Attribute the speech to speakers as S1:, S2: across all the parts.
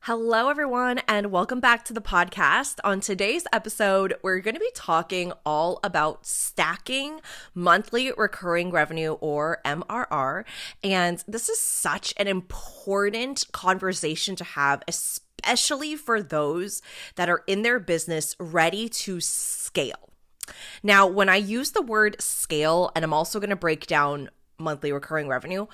S1: Hello, everyone, and welcome back to the podcast. On today's episode, we're going to be talking all about stacking monthly recurring revenue, or MRR. And this is such an important conversation to have, especially for those that are in their business ready to scale. Now, when I use the word scale, and I'm also going to break down monthly recurring revenue,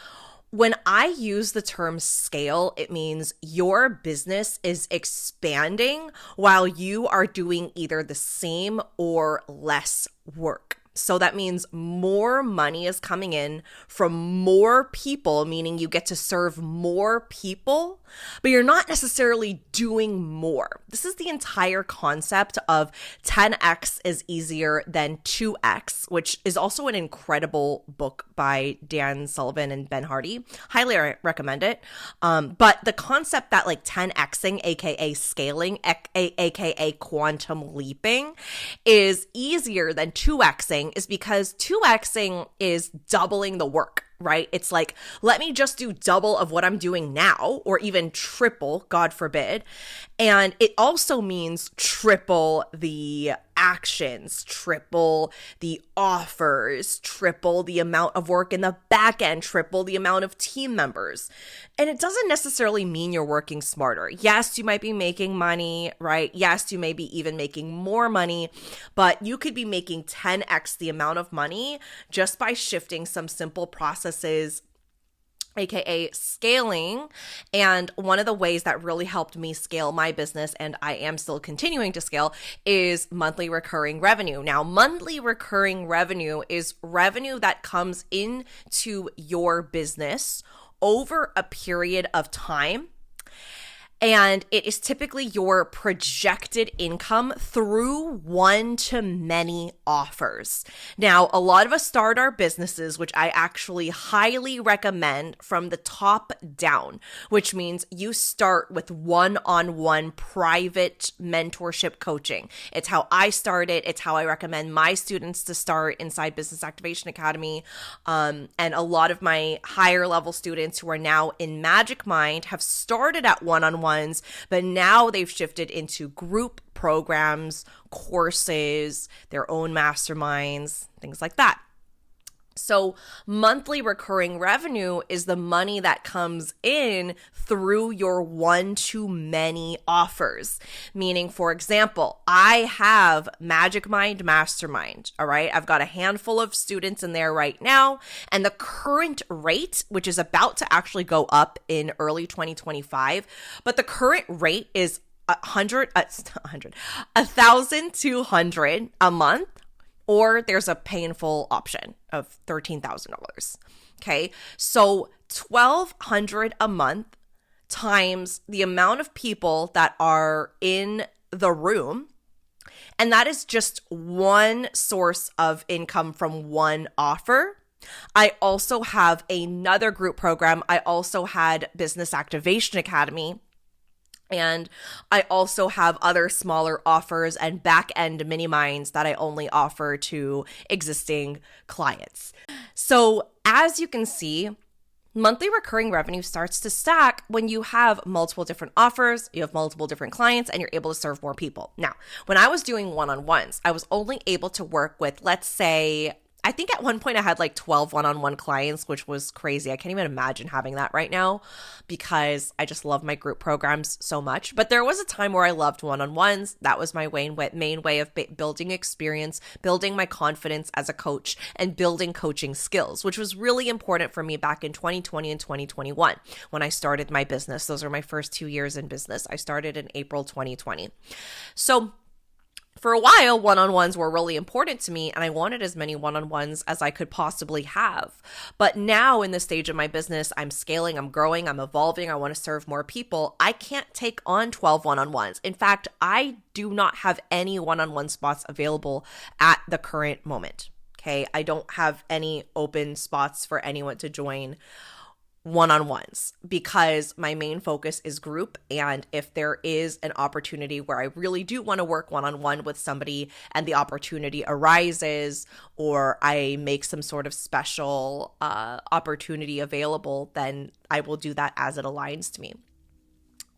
S1: when I use the term scale, it means your business is expanding while you are doing either the same or less work. So that means more money is coming in from more people, meaning you get to serve more people, but you're not necessarily doing more. This is the entire concept of 10x is easier than 2x, which is also an incredible book by Dan Sullivan and Ben Hardy. Highly recommend it. But the concept that like 10xing, aka scaling, aka quantum leaping, is easier than 2xing is because 2xing is doubling the work, right? It's like, let me just do double of what I'm doing now, or even triple, God forbid. And it also means triple the actions, triple the offers, triple the amount of work in the back end, triple the amount of team members. And it doesn't necessarily mean you're working smarter. Yes, you might be making money, right? Yes, you may be even making more money, but you could be making 10x the amount of money just by shifting some simple processes, aka scaling. And one of the ways that really helped me scale my business, and I am still continuing to scale, is monthly recurring revenue. Now, monthly recurring revenue is revenue that comes into your business over a period of time. And it is typically your projected income through one-to-many offers. Now, a lot of us start our businesses, which I actually highly recommend, from the top down, which means you start with one-on-one private mentorship coaching. It's how I started. It's how I recommend my students to start inside Business Activation Academy. And a lot of my higher level students who are now in Magic Mind have started at one-on-one, but now they've shifted into group programs, courses, their own masterminds, things like that. So monthly recurring revenue is the money that comes in through your one-to-many offers. Meaning, for example, I have Magic Mind Mastermind, all right? I've got a handful of students in there right now, and the current rate, which is about to actually go up in early 2025, but the current rate is 1,200 a month. Or there's a painful option of $13,000. Okay, so $1,200 a month times the amount of people that are in the room, and that is just one source of income from one offer. I also have another group program. I also had Business Activation Academy. And I also have other smaller offers and back-end mini minds that I only offer to existing clients. So as you can see, monthly recurring revenue starts to stack when you have multiple different offers, you have multiple different clients, and you're able to serve more people. Now, when I was doing one-on-ones, I was only able to work with, let's say, I think at one point I had like 12 one-on-one clients, which was crazy. I can't even imagine having that right now because I just love my group programs so much. But there was a time where I loved one-on-ones. That was my main way of building experience, building my confidence as a coach, and building coaching skills, which was really important for me back in 2020 and 2021 when I started my business. Those are my first 2 years in business. I started in April 2020. So for a while, one-on-ones were really important to me, and I wanted as many one-on-ones as I could possibly have. But now in this stage of my business, I'm scaling, I'm growing, I'm evolving, I want to serve more people. I can't take on 12 one-on-ones. In fact, I do not have any one-on-one spots available at the current moment. Okay, I don't have any open spots for anyone to join one-on-ones because my main focus is group. And if there is an opportunity where I really do want to work one-on-one with somebody and the opportunity arises, or I make some sort of special opportunity available, then I will do that as it aligns to me.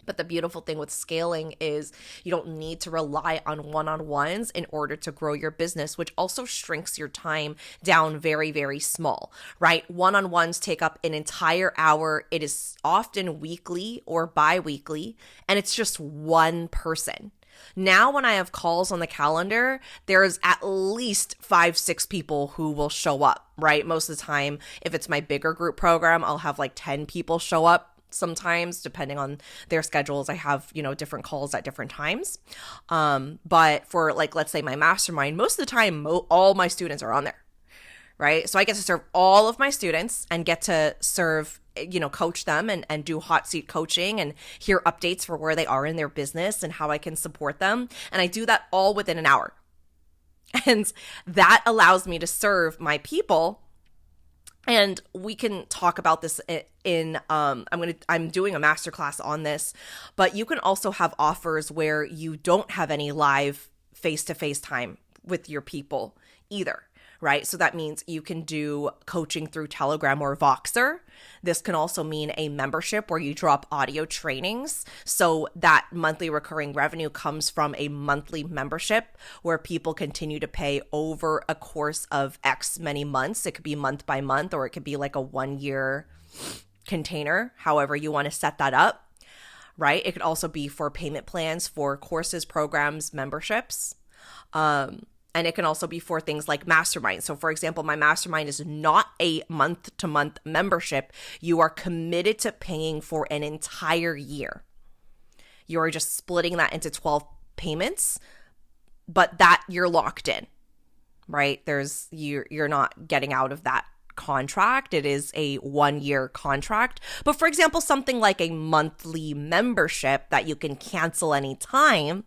S1: But the beautiful thing with scaling is you don't need to rely on one-on-ones in order to grow your business, which also shrinks your time down very, very small, right? One-on-ones take up an entire hour. It is often weekly or bi-weekly, and it's just one person. Now, when I have calls on the calendar, there's at least 5-6 people who will show up, right? Most of the time, if it's my bigger group program, I'll have like 10 people show up. Sometimes, depending on their schedules, I have, different calls at different times. But for like, let's say my mastermind, most of the time, all my students are on there, right? So I get to serve all of my students and get to serve, coach them and do hot seat coaching and hear updates for where they are in their business and how I can support them. And I do that all within an hour. And that allows me to serve my people. And we can talk about this in I'm doing a masterclass on this, but you can also have offers where you don't have any live face-to-face time with your people either, right? So that means you can do coaching through Telegram or Voxer. This can also mean a membership where you drop audio trainings. So that monthly recurring revenue comes from a monthly membership where people continue to pay over a course of X many months. It could be month by month, or it could be like a 1-year container, however you want to set that up, right? It could also be for payment plans for courses, programs, memberships. And it can also be for things like mastermind. So for example, my mastermind is not a month-to-month membership. You are committed to paying for an entire year. You are just splitting that into 12 payments, but that you're locked in, right? You're not getting out of that contract. It is a 1-year contract. But for example, something like a monthly membership that you can cancel anytime,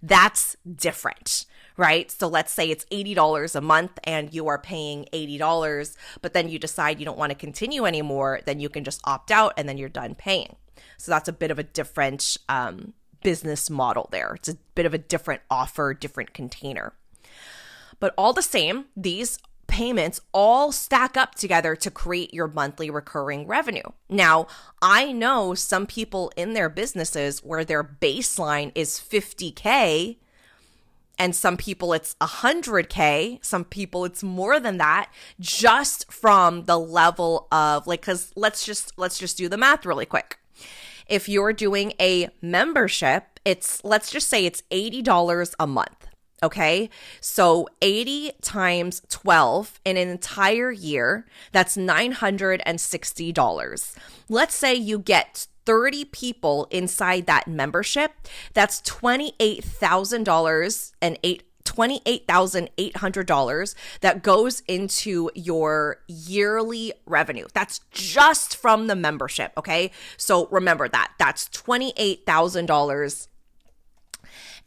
S1: that's different. Right? So let's say it's $80 a month and you are paying $80, but then you decide you don't want to continue anymore, then you can just opt out and then you're done paying. So that's a bit of a different business model there. It's a bit of a different offer, different container. But all the same, these payments all stack up together to create your monthly recurring revenue. Now, I know some people in their businesses where their baseline is $50K, and some people it's $100K, some people it's more than that, just from the level of because let's just do the math really quick. If you're doing a membership, let's just say it's $80 a month. Okay, so 80 times 12 in an entire year, that's $960. Let's say you get 30 people inside that membership, that's $28,800 that goes into your yearly revenue. That's just from the membership, okay? So remember that's $28,000.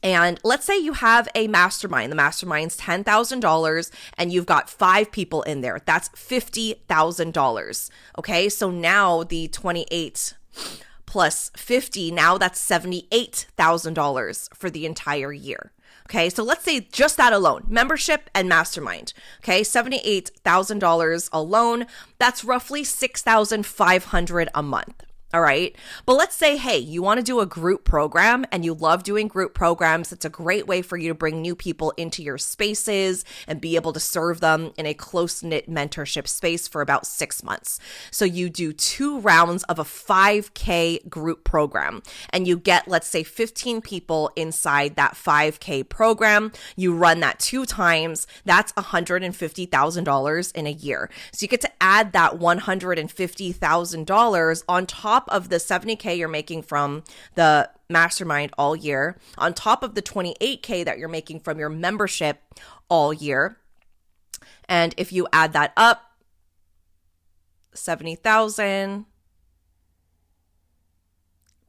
S1: And let's say you have a mastermind. The mastermind's $10,000 and you've got 5 people in there. That's $50,000. Okay, so now the 28 plus 50, now that's $78,000 for the entire year. Okay, so let's say just that alone, membership and mastermind. Okay, $78,000 alone, that's roughly $6,500 a month. All right. But let's say, hey, you want to do a group program and you love doing group programs. It's a great way for you to bring new people into your spaces and be able to serve them in a close-knit mentorship space for about 6 months. So you do 2 rounds of a 5K group program and you get, let's say, 15 people inside that 5K program. You run that 2 times. That's $150,000 in a year. So you get to add that $150,000 on top of the $70K you're making from the mastermind all year, on top of the $28K that you're making from your membership all year. And if you add that up, 70,000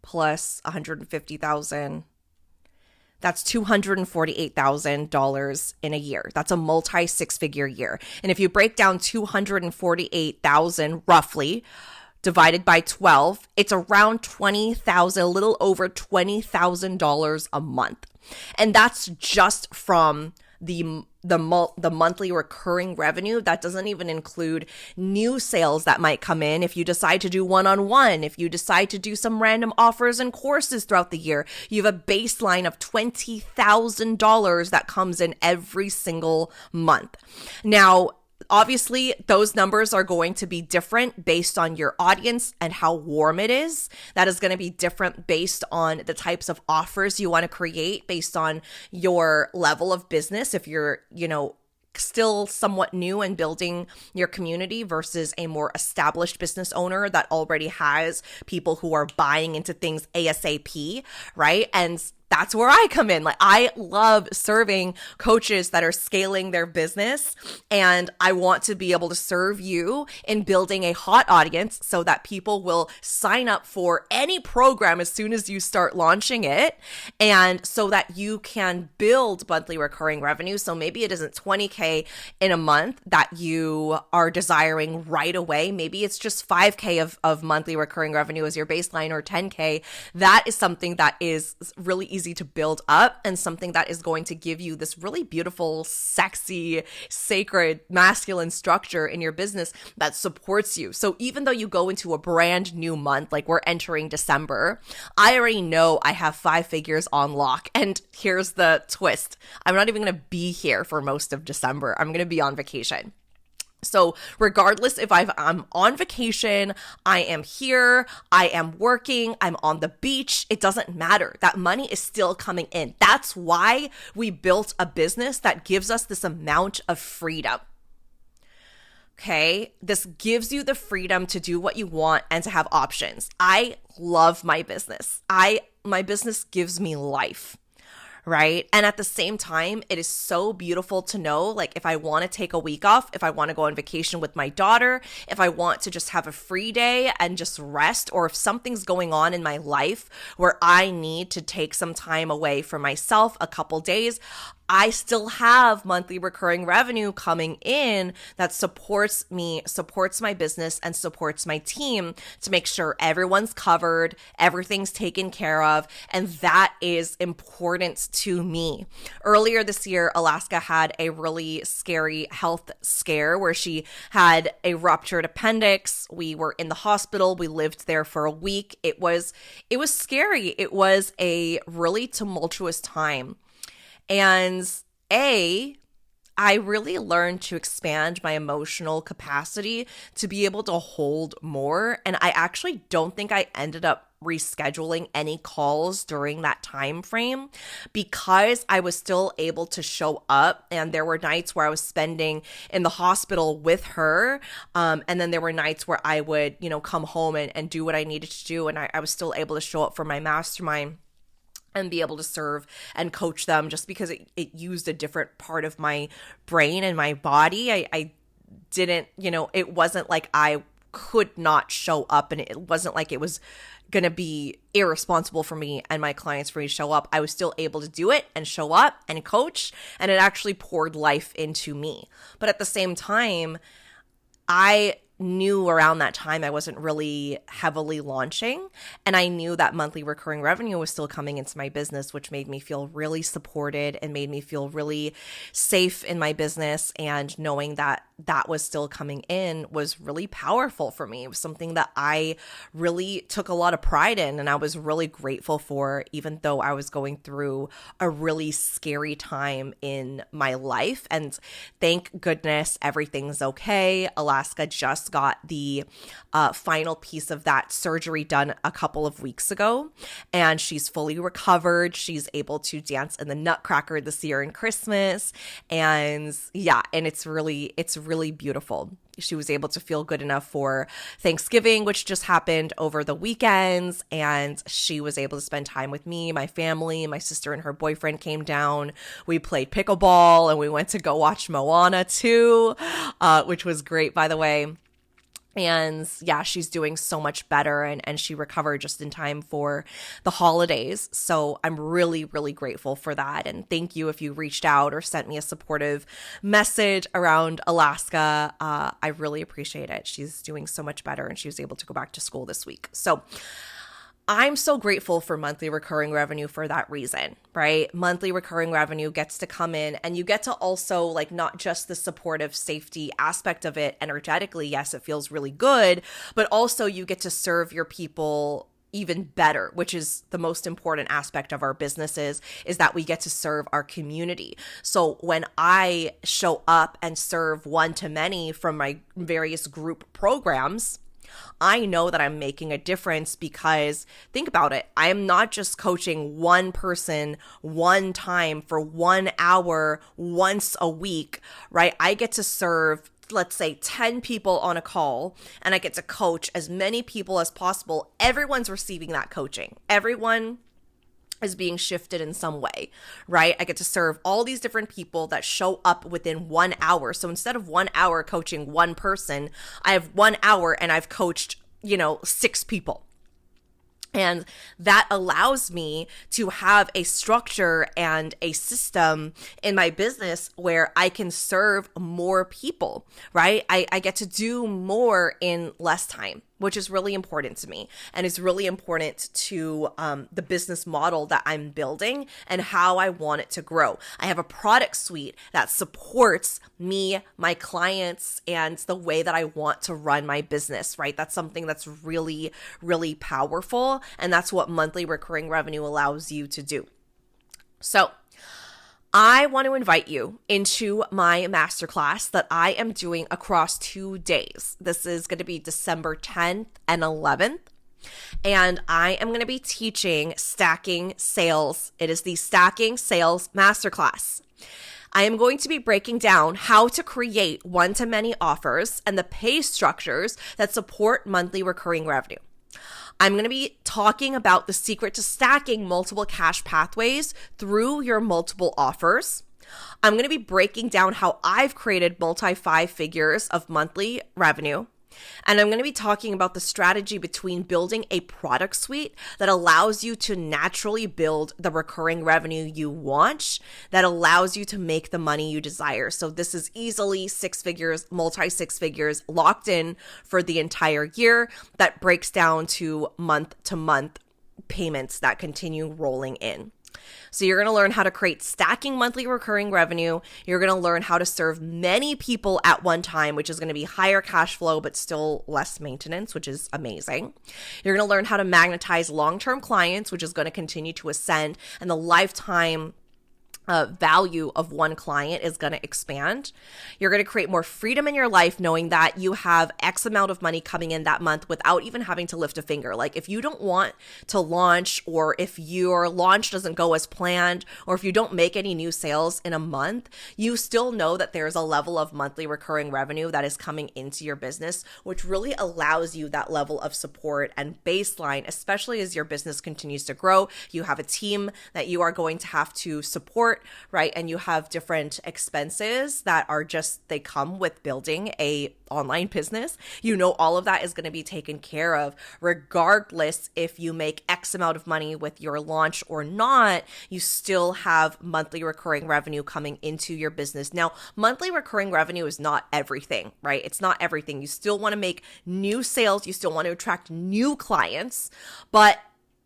S1: plus 150,000, that's $248,000 in a year. That's a multi-6-figure year. And if you break down 248,000 roughly divided by 12, it's around $20,000, a little over $20,000 a month. And that's just from the the monthly recurring revenue. That doesn't even include new sales that might come in if you decide to do one-on-one, if you decide to do some random offers and courses throughout the year. You have a baseline of $20,000 that comes in every single month. Now, obviously, those numbers are going to be different based on your audience and how warm it is. That is going to be different based on the types of offers you want to create, based on your level of business. If you're, still somewhat new and building your community versus a more established business owner that already has people who are buying into things ASAP, right? And that's where I come in. Like, I love serving coaches that are scaling their business, and I want to be able to serve you in building a hot audience so that people will sign up for any program as soon as you start launching it, and so that you can build monthly recurring revenue. So maybe it isn't 20K in a month that you are desiring right away. Maybe it's just 5K of monthly recurring revenue as your baseline, or 10K. That is something that is really easy to build up, and something that is going to give you this really beautiful, sexy, sacred, masculine structure in your business that supports you. So even though you go into a brand new month, like we're entering December, I already know I have 5 figures on lock. And here's the twist. I'm not even going to be here for most of December. I'm going to be on vacation. So regardless if I'm on vacation, I am here, I am working, I'm on the beach, it doesn't matter. That money is still coming in. That's why we built a business that gives us this amount of freedom. Okay, this gives you the freedom to do what you want and to have options. I love my business. My business gives me life. Right? And at the same time, it is so beautiful to know, like, if I want to take a week off, if I want to go on vacation with my daughter, if I want to just have a free day and just rest, or if something's going on in my life where I need to take some time away for myself, a couple days, I still have monthly recurring revenue coming in that supports me, supports my business, and supports my team to make sure everyone's covered, everything's taken care of, and that is important to me. Earlier this year, Alaska had a really scary health scare where she had a ruptured appendix. We were in the hospital. We lived there for a week. It was scary. It was a really tumultuous time. And I really learned to expand my emotional capacity to be able to hold more. And I actually don't think I ended up rescheduling any calls during that time frame because I was still able to show up. And there were nights where I was spending in the hospital with her. And then there were nights where I would, come home and do what I needed to do. And I was still able to show up for my mastermind and be able to serve and coach them, just because it used a different part of my brain and my body. I didn't, it wasn't like I could not show up, and it wasn't like it was going to be irresponsible for me and my clients for me to show up. I was still able to do it and show up and coach, and it actually poured life into me. But at the same time, I knew around that time I wasn't really heavily launching, and I knew that monthly recurring revenue was still coming into my business, which made me feel really supported and made me feel really safe in my business. And knowing that that was still coming in was really powerful for me. It was something that I really took a lot of pride in, and I was really grateful for, even though I was going through a really scary time in my life. And thank goodness everything's okay. Alaska just got the final piece of that surgery done a couple of weeks ago, and she's fully recovered. She's able to dance in the Nutcracker this year in Christmas. And yeah, and it's really beautiful. She was able to feel good enough for Thanksgiving, which just happened over the weekends, and she was able to spend time with me, my family. My sister and her boyfriend came down. We played pickleball, and we went to go watch Moana 2, which was great, by the way. And yeah, she's doing so much better, and she recovered just in time for the holidays. So I'm really, really grateful for that. And thank you if you reached out or sent me a supportive message around Alaska. I really appreciate it. She's doing so much better, and she was able to go back to school this week. So I'm so grateful for monthly recurring revenue for that reason, right? Monthly recurring revenue gets to come in and you get to also like not just the supportive safety aspect of it energetically. Yes, it feels really good, but also you get to serve your people even better, which is the most important aspect of our businesses, is that we get to serve our community. So when I show up and serve one-to-many from my various group programs, I know that I'm making a difference because think about it. I am not just coaching one person one time for 1 hour once a week, right? I get to serve, let's say 10 people on a call, and I get to coach as many people as possible. Everyone's receiving that coaching. Everyone is being shifted in some way, right? I get to serve all these different people that show up within 1 hour. So instead of 1 hour coaching one person, I have 1 hour and I've coached, 6 people. And that allows me to have a structure and a system in my business where I can serve more people, right? I get to do more in less time, which is really important to me. And it's really important to the business model that I'm building and how I want it to grow. I have a product suite that supports me, my clients, and the way that I want to run my business, right? That's something that's really, really powerful. And that's what monthly recurring revenue allows you to do. So I want to invite you into my masterclass that I am doing across 2 days. This is going to be December 10th and 11th. And I am going to be teaching stacking sales. It is the Stacking Sales Masterclass. I am going to be breaking down how to create one-to-many offers and the pay structures that support monthly recurring revenue. I'm going to be talking about the secret to stacking multiple cash pathways through your multiple offers. I'm going to be breaking down how I've created multi-five figures of monthly revenue. And I'm going to be talking about the strategy between building a product suite that allows you to naturally build the recurring revenue you want, that allows you to make the money you desire. So this is easily 6 figures, multi-6 figures locked in for the entire year that breaks down to month payments that continue rolling in. So you're going to learn how to create stacking monthly recurring revenue. You're going to learn how to serve many people at one time, which is going to be higher cash flow, but still less maintenance, which is amazing. You're going to learn how to magnetize long-term clients, which is going to continue to ascend, and the lifetime value of one client is going to expand. You're going to create more freedom in your life knowing that you have X amount of money coming in that month without even having to lift a finger. Like if you don't want to launch, or if your launch doesn't go as planned, or if you don't make any new sales in a month, you still know that there's a level of monthly recurring revenue that is coming into your business, which really allows you that level of support and baseline, especially as your business continues to grow. You have a team that you are going to have to support, right? And you have different expenses that are just, they come with building a online business. You know, all of that is going to be taken care of regardless if you make X amount of money with your launch or not. You still have monthly recurring revenue coming into your business. Now, monthly recurring revenue is not everything, right? It's not everything. You still want to make new sales. You still want to attract new clients, but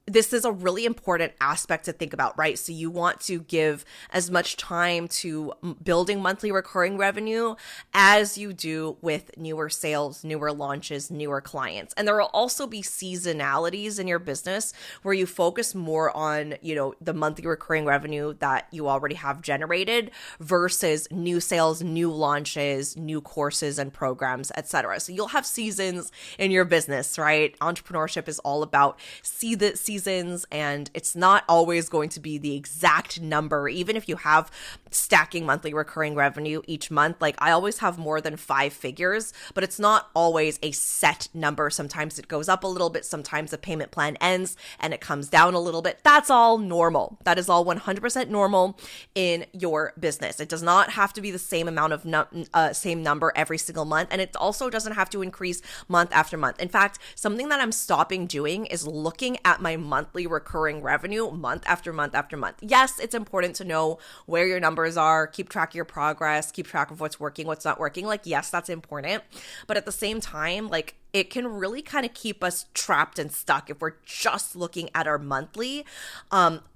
S1: this is a really important aspect to think about, right? So you want to give as much time to building monthly recurring revenue as you do with newer sales, newer launches, newer clients. And there will also be seasonalities in your business where you focus more on, the monthly recurring revenue that you already have generated versus new sales, new launches, new courses and programs, etc. So you'll have seasons in your business, right? Entrepreneurship is all about seasons, and it's not always going to be the exact number. Even if you have stacking monthly recurring revenue each month, like I always have more than 5 figures, but it's not always a set number. Sometimes it goes up a little bit. Sometimes the payment plan ends and it comes down a little bit. That's all normal. That is all 100% normal in your business. It does not have to be the same amount of same number every single month. And it also doesn't have to increase month after month. In fact, something that I'm stopping doing is looking at my monthly recurring revenue month after month after month. Yes, it's important to know where your numbers are, keep track of your progress, keep track of what's working, what's not working. Like, yes, that's important. But at the same time, like, it can really kind of keep us trapped and stuck if we're just looking at our monthly.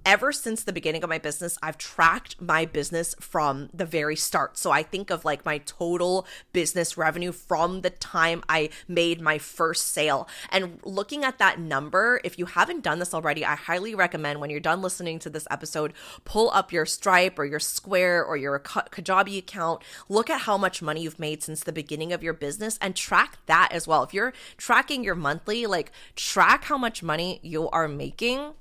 S1: Ever since the beginning of my business, I've tracked my business from the very start. So I think of like my total business revenue from the time I made my first sale. And looking at that number, if you haven't done this already, I highly recommend when you're done listening to this episode, pull up your Stripe or your Square or your Kajabi account, look at how much money you've made since the beginning of your business and track that as well. If you're tracking your monthly, like track how much money you are making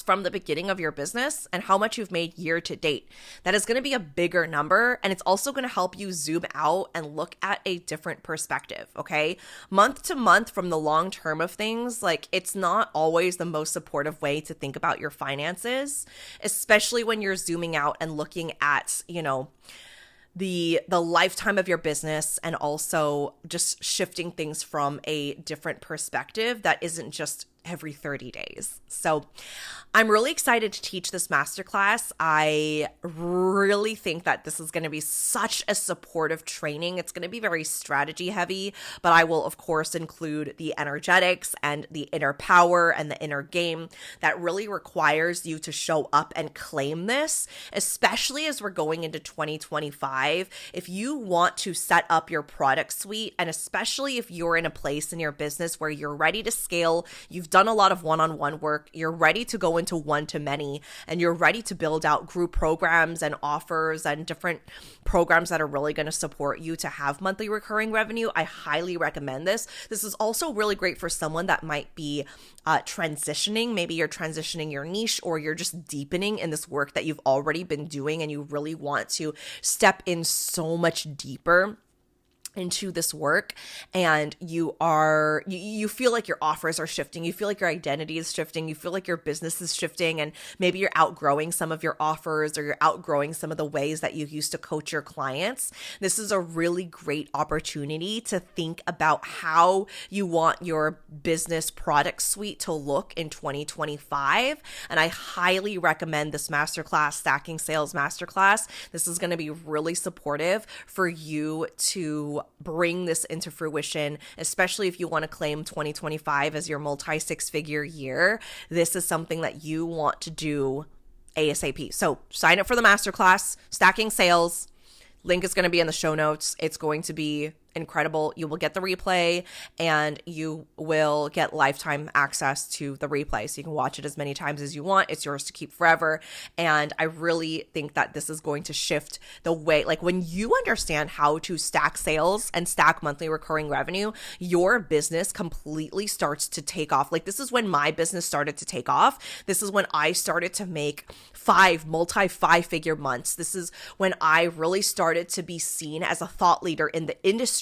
S1: from the beginning of your business and how much you've made year to date. That is going to be a bigger number, and it's also going to help you zoom out and look at a different perspective, okay? Month to month from the long term of things, like it's not always the most supportive way to think about your finances, especially when you're zooming out and looking at, the lifetime of your business and also just shifting things from a different perspective that isn't just every 30 days. So I'm really excited to teach this masterclass. I really think that this is going to be such a supportive training. It's going to be very strategy heavy, but I will of course include the energetics and the inner power and the inner game that really requires you to show up and claim this, especially as we're going into 2025. If you want to set up your product suite, and especially if you're in a place in your business where you're ready to scale, you've done a lot of one-on-one work, you're ready to go into one-to-many, and you're ready to build out group programs and offers and different programs that are really going to support you to have monthly recurring revenue, I highly recommend this. This is also really great for someone that might be transitioning. Maybe you're transitioning your niche, or you're just deepening in this work that you've already been doing and you really want to step in so much deeper into this work, and you feel like your offers are shifting, you feel like your identity is shifting, you feel like your business is shifting, and maybe you're outgrowing some of your offers, or you're outgrowing some of the ways that you used to coach your clients. This is a really great opportunity to think about how you want your business product suite to look in 2025, and I highly recommend this masterclass, Stacking Sales Masterclass. This is going to be really supportive for you to bring this into fruition, especially if you want to claim 2025 as your multi-six-figure year. This is something that you want to do ASAP. So sign up for the masterclass, Stacking Sales. Link is going to be in the show notes. It's going to be incredible. You will get the replay, and you will get lifetime access to the replay. So you can watch it as many times as you want. It's yours to keep forever. And I really think that this is going to shift the way, like when you understand how to stack sales and stack monthly recurring revenue, your business completely starts to take off. Like this is when my business started to take off. This is when I started to make five-figure months. This is when I really started to be seen as a thought leader in the industry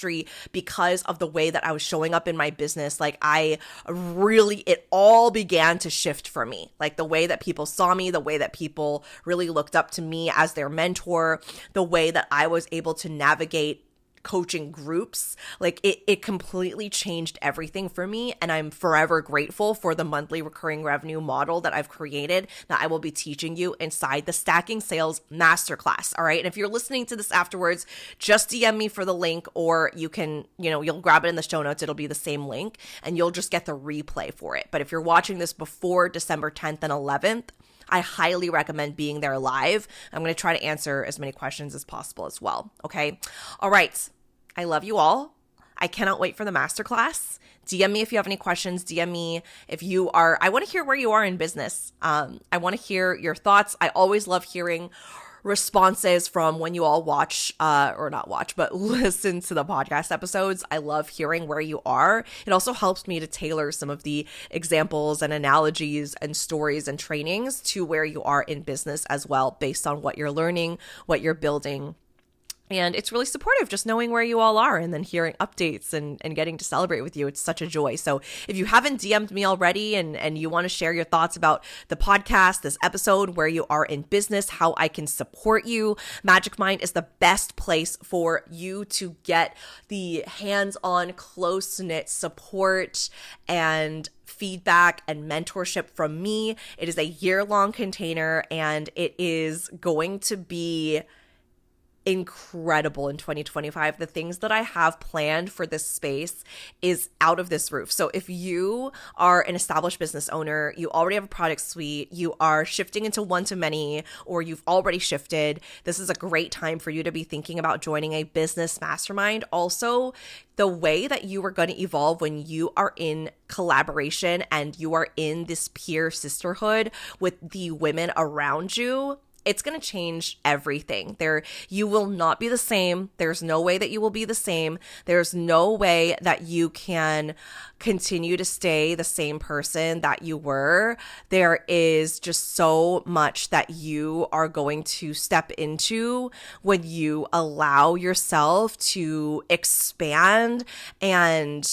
S1: because of the way that I was showing up in my business. Like it all began to shift for me. Like the way that people saw me, the way that people really looked up to me as their mentor, the way that I was able to navigate coaching groups, like it completely changed everything for me. And I'm forever grateful for the monthly recurring revenue model that I've created that I will be teaching you inside the Stacking Sales Masterclass. All right. And if you're listening to this afterwards, just DM me for the link, or you can, you'll grab it in the show notes. It'll be the same link and you'll just get the replay for it. But if you're watching this before December 10th and 11th, I highly recommend being there live. I'm going to try to answer as many questions as possible as well. Okay. All right. I love you all. I cannot wait for the masterclass. DM me if you have any questions. DM me if you are, I want to hear where you are in business. I want to hear your thoughts. I always love hearing responses from when you all watch, or not watch, but listen to the podcast episodes. I love hearing where you are. It also helps me to tailor some of the examples and analogies and stories and trainings to where you are in business as well, based on what you're learning, what you're building. And it's really supportive just knowing where you all are and then hearing updates and getting to celebrate with you. It's such a joy. So if you haven't DM'd me already and you want to share your thoughts about the podcast, this episode, where you are in business, how I can support you, Magic Mind is the best place for you to get the hands-on, close-knit support and feedback and mentorship from me. It is a year-long container, and it is going to be incredible in 2025. The things that I have planned for this space is out of this roof. So if you are an established business owner, you already have a product suite, you are shifting into one-to-many, or you've already shifted, this is a great time for you to be thinking about joining a business mastermind. Also, the way that you are going to evolve when you are in collaboration and you are in this peer sisterhood with the women around you, it's going to change everything. You will not be the same. There's no way that you will be the same. There's no way that you can continue to stay the same person that you were. There is just so much that you are going to step into when you allow yourself to expand and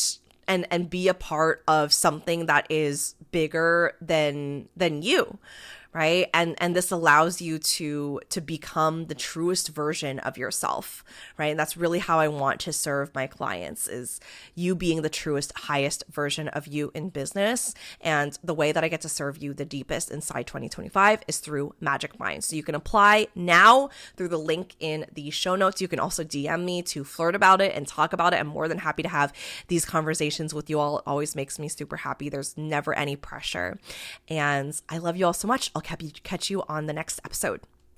S1: be a part of something that is bigger than you. Right. And this allows you to become the truest version of yourself. Right. And that's really how I want to serve my clients, is you being the truest, highest version of you in business. And the way that I get to serve you the deepest inside 2025 is through Magic Mind. So you can apply now through the link in the show notes. You can also DM me to flirt about it and talk about it. I'm more than happy to have these conversations with you all. It always makes me super happy. There's never any pressure. And I love you all so much. I'll catch you on the next episode.